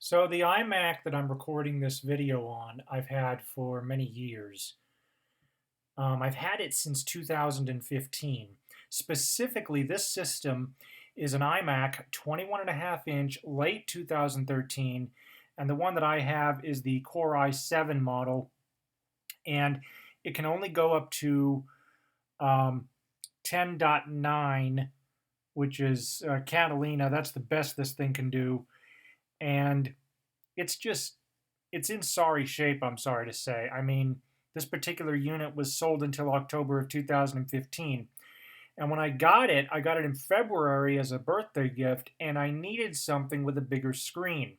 So the iMac that I'm recording this video on, I've had for many years. I've had it since 2015. Specifically, this system is an iMac 21.5-inch late 2013, and the one that I have is the Core i7 model, and it can only go up to 10.9, which is Catalina. That's the best this thing can do. And it's just it's in sorry shape, I'm sorry to say. I mean, this particular unit was sold until October of 2015. And when I got it in February as a birthday gift, and I needed something with a bigger screen.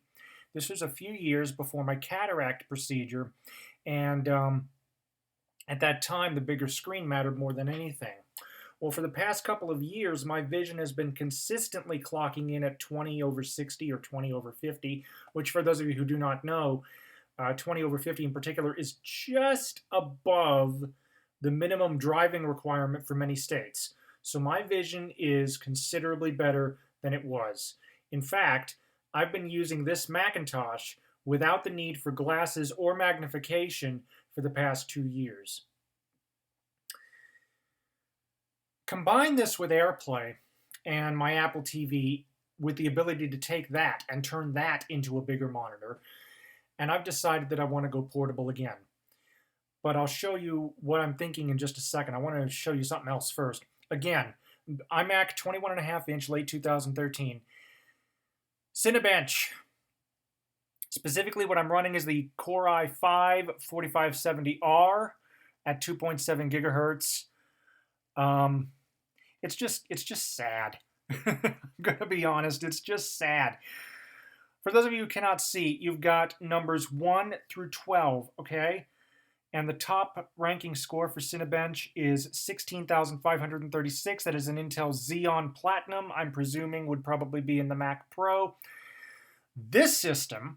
This was a few years before my cataract procedure, and at that time, the bigger screen mattered more than anything. Well, for the past couple of years, my vision has been consistently clocking in at 20 over 60 or 20 over 50, which for those of you who do not know, 20 over 50 in particular is just above the minimum driving requirement for many states. So my vision is considerably better than it was. In fact, I've been using this Macintosh without the need for glasses or magnification for the past 2 years. Combine this with AirPlay and my Apple TV with the ability to take that and turn that into a bigger monitor, and I've decided that I want to go portable again. But I'll show you what I'm thinking in just a second. I want to show you something else first. Again, iMac 21.5-inch late 2013. Cinebench. Specifically, what I'm running is the Core i5 4570R at 2.7 gigahertz. It's just sad. I'm gonna be honest, it's just sad. For those of you who cannot see, you've got numbers 1 through 12, okay? And the top ranking score for Cinebench is 16,536. That is an Intel Xeon Platinum. I'm presuming would probably be in the Mac Pro. This system,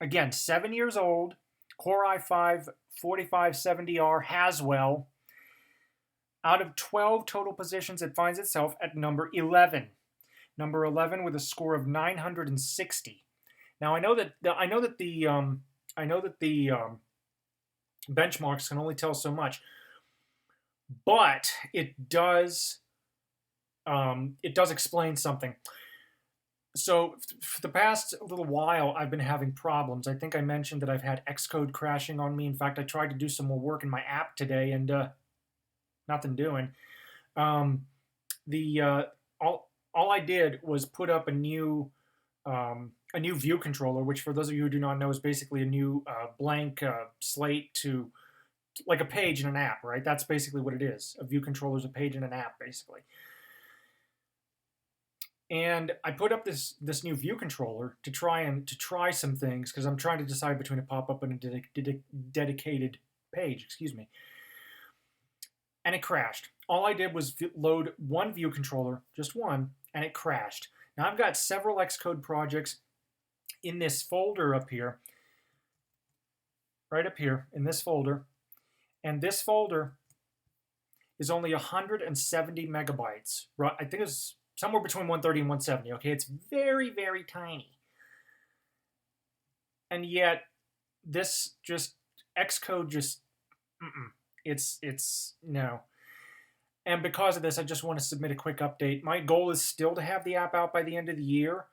again, 7 years old, Core i5 4570R Haswell. Out of 12 total positions, it finds itself at number 11. Number 11 with a score of 960. Now I know that the benchmarks can only tell so much, but it does explain something. So for the past little while, I've been having problems. I think I mentioned that I've had Xcode crashing on me. In fact, I tried to do some more work in my app today, and nothing doing. All I did was put up a new view controller, which for those of you who do not know is basically a new blank slate to like a page in an app, right? That's basically what it is. A view controller is a page in an app, basically. And I put up this new view controller to try some things because I'm trying to decide between a pop-up and a dedicated page. Excuse me. And it crashed. All I did was load one view controller, just one, and it crashed. Now I've got several Xcode projects in this folder up here, right up here in this folder, and this folder is only 170 megabytes. I think it's somewhere between 130 and 170. Okay, it's very, very tiny, and yet this just Xcode just it's no. And because of this, I just want to submit a quick update. My goal is still to have the app out by the end of the year,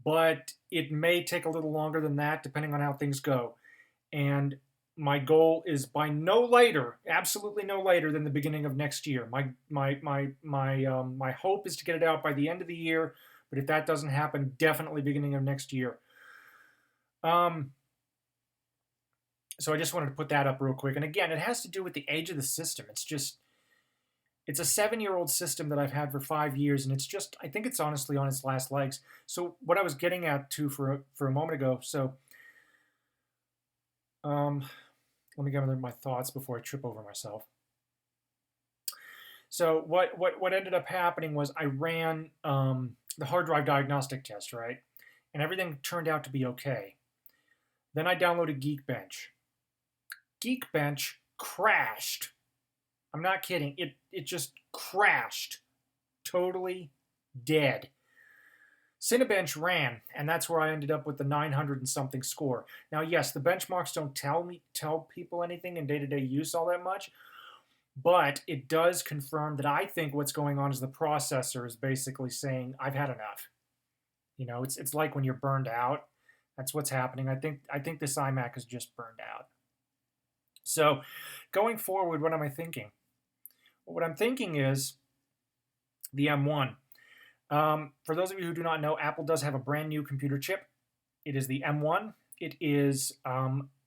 but it may take a little longer than that depending on how things go. And my goal is by no later, absolutely no later than the beginning of next year. My hope is to get it out by the end of the year, but if that doesn't happen, definitely beginning of next year. So I just wanted to put that up real quick. And again, it has to do with the age of the system. It's a 7-year-old system that I've had for 5 years, and it's just, I think it's honestly on its last legs. So what I was getting at too for a moment ago, so let me gather my thoughts before I trip over myself. So what ended up happening was I ran the hard drive diagnostic test, right? And everything turned out to be okay. Then I downloaded Geekbench. Geekbench crashed. I'm not kidding. It just crashed. Totally dead. Cinebench ran, and that's where I ended up with the 900 and something score. Now, yes, the benchmarks don't tell people anything in day-to-day use all that much, but it does confirm that I think what's going on is the processor is basically saying, I've had enough. You know, it's like when you're burned out. That's what's happening. I think this iMac is just burned out. So, going forward, what am I thinking? Well, what I'm thinking is the M1. For those of you who do not know, Apple does have a brand new computer chip. It is the M1. It is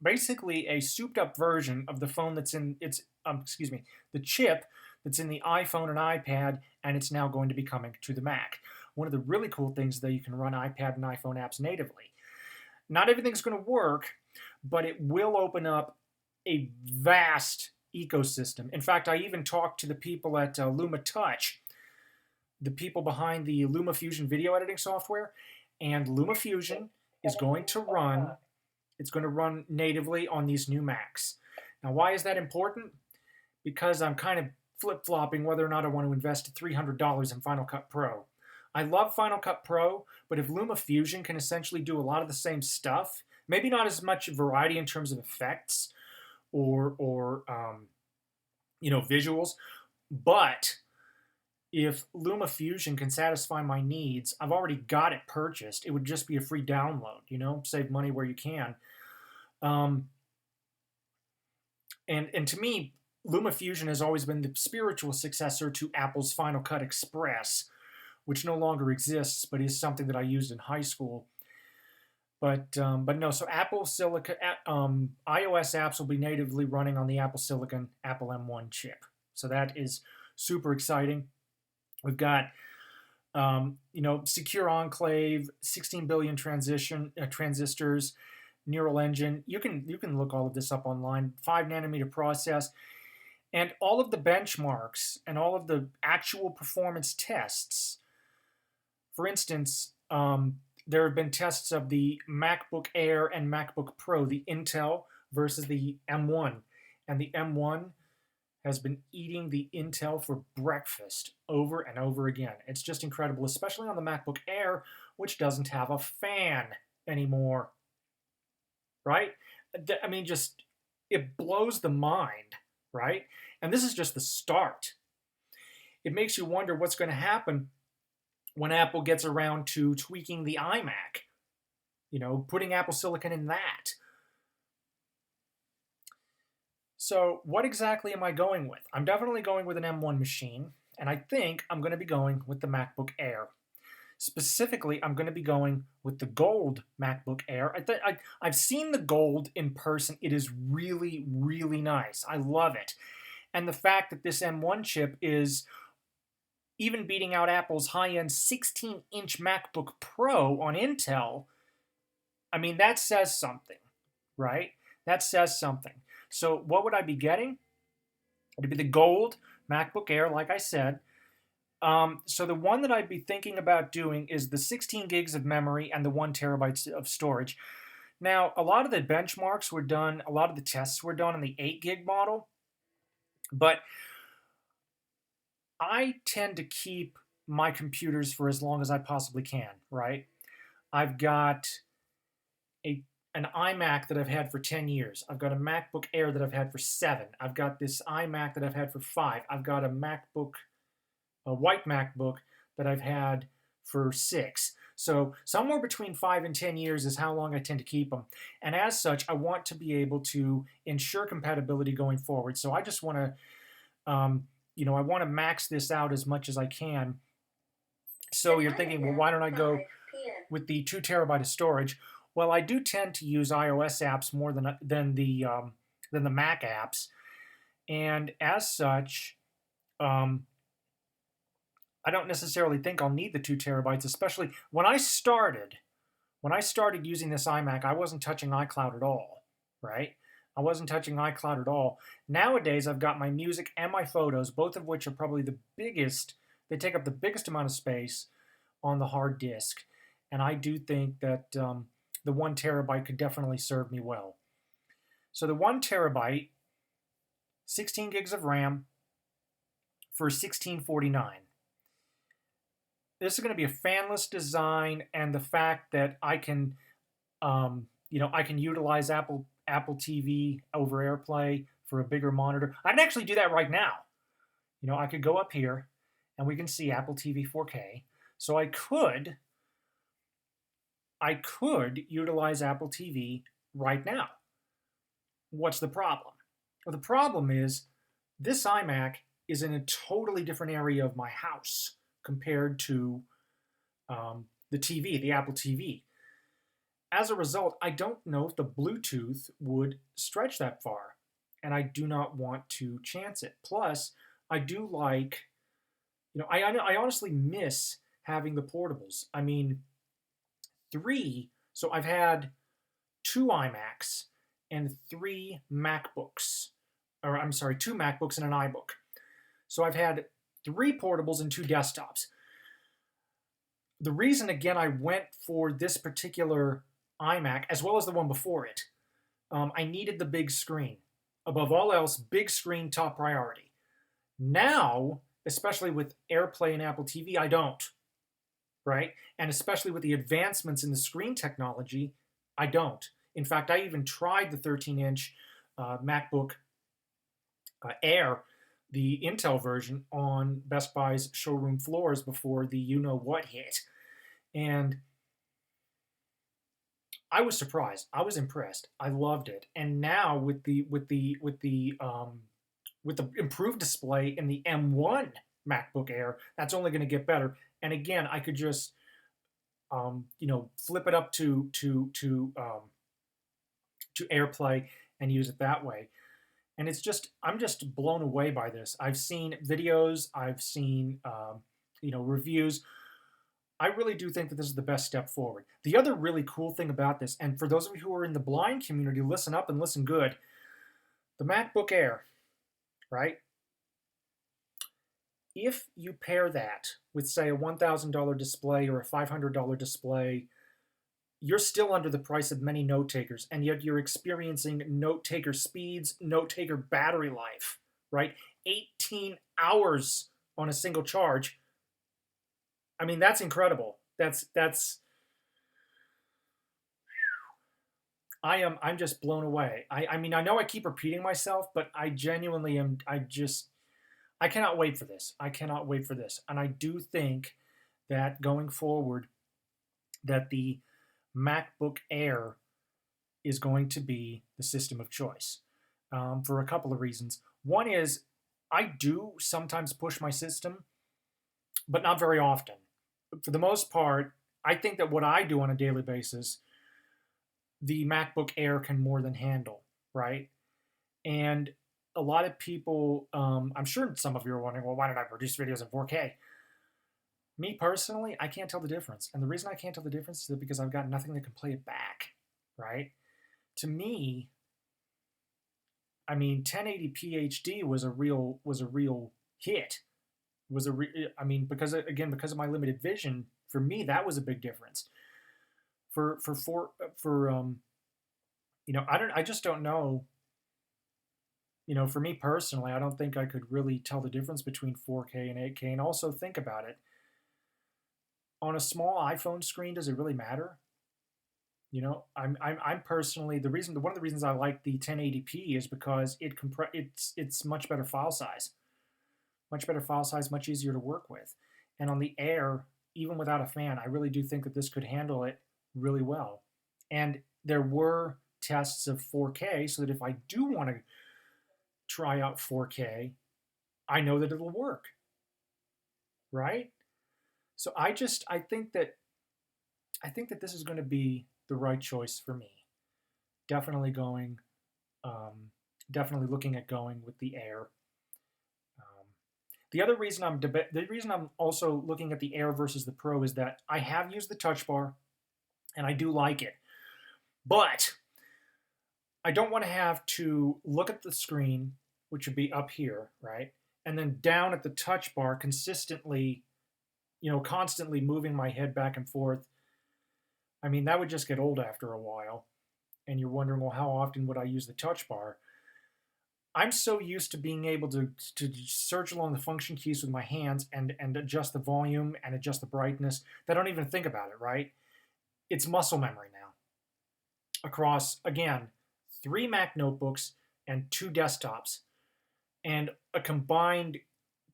basically a souped-up version of the phone that's in the chip that's in the iPhone and iPad, and it's now going to be coming to the Mac. One of the really cool things is that you can run iPad and iPhone apps natively. Not everything's going to work, but it will open up a vast ecosystem. In fact, I even talked to the people at Luma Touch, the people behind the LumaFusion video editing software, and LumaFusion is going to run, it's going to run natively on these new Macs. Now, why is that important? Because I'm kind of flip-flopping whether or not I want to invest $300 in Final Cut Pro. I love Final Cut Pro, but if LumaFusion can essentially do a lot of the same stuff, maybe not as much variety in terms of effects or visuals, but if LumaFusion can satisfy my needs, I've already got it purchased. It would just be a free download, save money where you can. And to me, LumaFusion has always been the spiritual successor to Apple's Final Cut Express, which no longer exists, but is something that I used in high school. But no, so Apple Silicon, iOS apps will be natively running on the Apple Silicon Apple M1 chip. So that is super exciting. We've got, Secure Enclave, 16 billion transistors, Neural Engine. You can look all of this up online. 5 nanometer process, and all of the benchmarks and all of the actual performance tests. For instance, there have been tests of the MacBook Air and MacBook Pro, the Intel versus the M1, and the M1 has been eating the Intel for breakfast over and over again. It's just incredible, especially on the MacBook Air, which doesn't have a fan anymore, right? I mean, just, it blows the mind, right? And this is just the start. It makes you wonder what's going to happen when Apple gets around to tweaking the iMac, putting Apple Silicon in that. So what exactly am I going with? I'm definitely going with an M1 machine, and I think I'm going to be going with the MacBook Air. Specifically, I'm going to be going with the gold MacBook Air. I've seen the gold in person. It is really, really nice. I love it. And the fact that this M1 chip is even beating out Apple's high-end 16-inch MacBook Pro on Intel, I mean, that says something, right? That says something. So what would I be getting? It'd be the gold MacBook Air, like I said. So the one that I'd be thinking about doing is the 16 gigs of memory and the 1 terabyte of storage. Now, a lot of the benchmarks were done, a lot of the tests were done on the 8 gig model, but I tend to keep my computers for as long as I possibly can, right? I've got an iMac that I've had for 10 years. I've got a MacBook Air that I've had for 7. I've got this iMac that I've had for 5. I've got a white MacBook that I've had for 6. So somewhere between 5 and 10 years is how long I tend to keep them. And as such, I want to be able to ensure compatibility going forward. So I just want to, I want to max this out as much as I can. So you're thinking, well, why don't I go with the 2 terabyte of storage? Well, I do tend to use iOS apps more than the Mac apps, and as such, I don't necessarily think I'll need the 2 terabytes. Especially when I started using this iMac, I wasn't touching iCloud at all, right? I wasn't touching iCloud at all. Nowadays, I've got my music and my photos, both of which are probably the biggest. They take up the biggest amount of space on the hard disk, and I do think that the 1 terabyte could definitely serve me well. So the 1 terabyte, 16 gigs of RAM for $16.49. this is going to be a fanless design, and the fact that I can, I can utilize Apple TV over AirPlay for a bigger monitor. I can actually do that right now. I could go up here, and we can see Apple TV 4K. So I could utilize Apple TV right now. What's the problem? Well, the problem is this iMac is in a totally different area of my house compared to the TV, the Apple TV. As a result, I don't know if the Bluetooth would stretch that far, and I do not want to chance it. Plus, I do like, I honestly miss having the portables. I mean, so I've had 2 iMacs and 3 MacBooks, or I'm sorry, 2 MacBooks and an iBook. So I've had 3 portables and 2 desktops. The reason, again, I went for this particular iMac, as well as the one before it, I needed the big screen. Above all else, big screen, top priority. Now, especially with AirPlay and Apple TV, I don't, right? And especially with the advancements in the screen technology, I don't. In fact, I even tried the 13-inch MacBook Air, the Intel version, on Best Buy's showroom floors before the you-know-what hit. And I was surprised. I was impressed. I loved it. And now with the improved display in the M1 MacBook Air, that's only going to get better. And again, I could just flip it up to AirPlay and use it that way. And I'm just blown away by this. I've seen videos, I've seen reviews. I really do think that this is the best step forward. The other really cool thing about this, and for those of you who are in the blind community, listen up and listen good. The MacBook Air, right? If you pair that with, say, a $1,000 display or a $500 display, you're still under the price of many note takers, and yet you're experiencing note taker speeds, note taker battery life, right? 18 hours on a single charge. I mean, that's incredible. I'm just blown away. I mean, I know I keep repeating myself, but I genuinely am. I cannot wait for this. I cannot wait for this. And I do think that going forward, that the MacBook Air is going to be the system of choice for a couple of reasons. One is I do sometimes push my system, but not very often. For the most part, I think that what I do on a daily basis, the MacBook Air can more than handle, right? And a lot of people, I'm sure some of you are wondering, well, why did I produce videos in 4K? Me personally, I can't tell the difference. And the reason I can't tell the difference is because I've got nothing that can play it back, right? To me, I mean, 1080p HD was a real hit. Because of my limited vision, for me that was a big difference. I just don't know. For me personally, I don't think I could really tell the difference between 4K and 8K. And also think about it. On a small iPhone screen, does it really matter? I'm personally one of the reasons I like the 1080p is because it's much better file size. Much better file size, much easier to work with. And on the Air, even without a fan, I really do think that this could handle it really well. And there were tests of 4K, so that if I do want to try out 4K, I know that it'll work, right? So I think that this is going to be the right choice for me. Definitely looking at going with the Air. The reason I'm also looking at the Air versus the Pro is that I have used the Touch Bar, and I do like it, but I don't want to have to look at the screen, which would be up here, right, and then down at the Touch Bar consistently, constantly moving my head back and forth. I mean, that would just get old after a while, and you're wondering, well, how often would I use the Touch Bar? I'm so used to being able to search along the function keys with my hands and adjust the volume and adjust the brightness that I don't even think about it, right? It's muscle memory now. Across, again, 3 Mac notebooks and 2 desktops, and a combine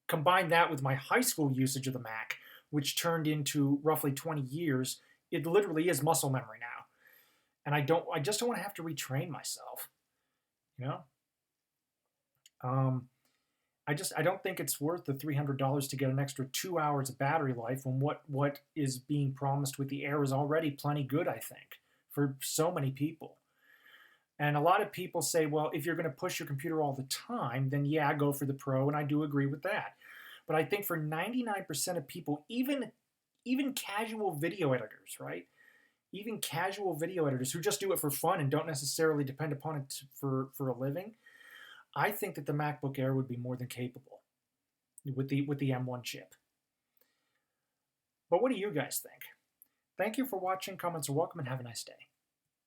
that with my high school usage of the Mac, which turned into roughly 20 years, it literally is muscle memory now. And I just don't want to have to retrain myself, you know? Um, I don't think it's worth the $300 to get an extra 2 hours of battery life when what is being promised with the Air is already plenty good, I think, for so many people. And a lot of people say, well, if you're going to push your computer all the time, then yeah, go for the Pro, and I do agree with that. But I think for 99% of people, even casual video editors, right? Even casual video editors who just do it for fun and don't necessarily depend upon it for a living, I think that the MacBook Air would be more than capable with the M1 chip. But what do you guys think? Thank you for watching. Comments are welcome, and have a nice day.